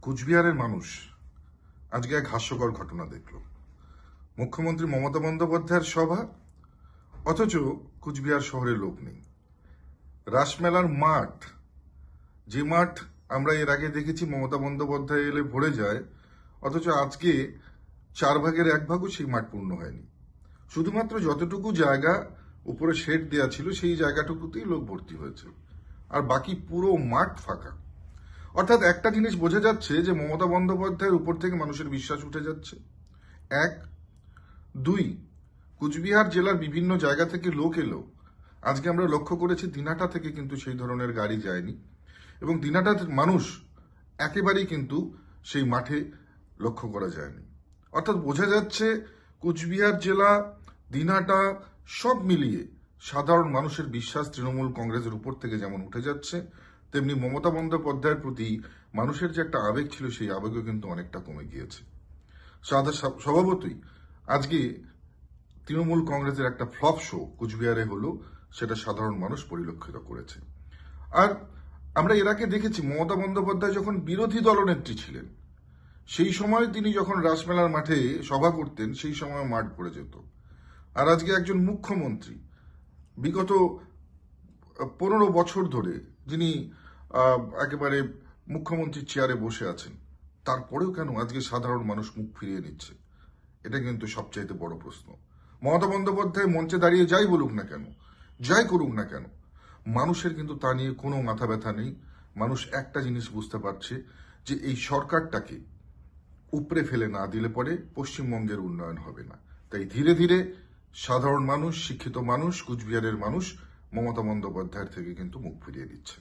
কুচবিহারের মানুষ আজকে এক হাস্যকর ঘটনা দেখল। মুখ্যমন্ত্রী মমতা বন্দ্যোপাধ্যায়ের সভা, অথচ কুচবিহার শহরে লোক নেই। রাসমেলার মাঠ, যে মাঠ আমরা এর আগে দেখেছি মমতা বন্দ্যোপাধ্যায় এলে ভরে যায়, অথচ আজকে 1/4 সেই মাঠ পূর্ণ হয়নি। শুধুমাত্র যতটুকু জায়গা উপরে শেড দেওয়া ছিল সেই জায়গাটুকুতেই লোক ভর্তি হয়েছে, আর বাকি পুরো মাঠ ফাঁকা। অর্থাৎ একটা জিনিস বোঝা যাচ্ছে যে মমতা বন্দ্যোপাধ্যায়ের উপর থেকে মানুষের বিশ্বাস উঠে যাচ্ছে। 1, 2, কুচবিহার জেলার বিভিন্ন জায়গা থেকে লোক এলো। আজকে আমরা লক্ষ্য করেছি দিনহাটা থেকে কিন্তু সেই ধরনের গাড়ি যায়নি, এবং দিনহাটার মানুষ একেবারেই কিন্তু সেই মাঠে লক্ষ্য করা যায়নি। অর্থাৎ বোঝা যাচ্ছে কুচবিহার জেলা, দিনহাটা সব মিলিয়ে সাধারণ মানুষের বিশ্বাস তৃণমূল কংগ্রেসের উপর থেকে যেমন উঠে যাচ্ছে, তেমনি মমতা বন্দ্যোপাধ্যায়ের প্রতি মানুষের যে একটা আবেগ ছিল সেই আবেগও কিন্তু অনেকটা কমে গিয়েছে। স্বভাবতই আজকে তৃণমূল কংগ্রেসের একটা ফ্লপ শো কুচবিহারে হলো, সেটা সাধারণ মানুষ পরিলক্ষিত করেছে। আর আমরা এর আগে দেখেছি মমতা বন্দ্যোপাধ্যায় যখন বিরোধী দলনেত্রী ছিলেন, সেই সময় তিনি যখন রাসমেলার মাঠে সভা করতেন সেই সময় মাঠ ভরে যেত। আর আজকে একজন মুখ্যমন্ত্রী বিগত 15 বছর ধরে যিনি একেবারে মুখ্যমন্ত্রীর চেয়ারে বসে আছেন, তারপরেও কেন আজকে সাধারণ মানুষ মুখ ফিরিয়ে নিচ্ছে? এটা কিন্তু সবচাইতে বড় প্রশ্ন। মমতা বন্দ্যোপাধ্যায় মঞ্চে দাঁড়িয়ে যাই বলুক না কেন, যাই করুক না কেন, মানুষের কিন্তু তা নিয়ে কোনো মাথা ব্যথা নেই। মানুষ একটা জিনিস বুঝতে পারছে যে এই সরকারটাকে উপড়ে ফেলে না দিলে পরে পশ্চিমবঙ্গের উন্নয়ন হবে না। তাই ধীরে ধীরে সাধারণ মানুষ, শিক্ষিত মানুষ, কুচবিহারের মানুষ মমতা বন্দ্যোপাধ্যায়ের থেকে কিন্তু মুখ ফিরিয়ে দিচ্ছে।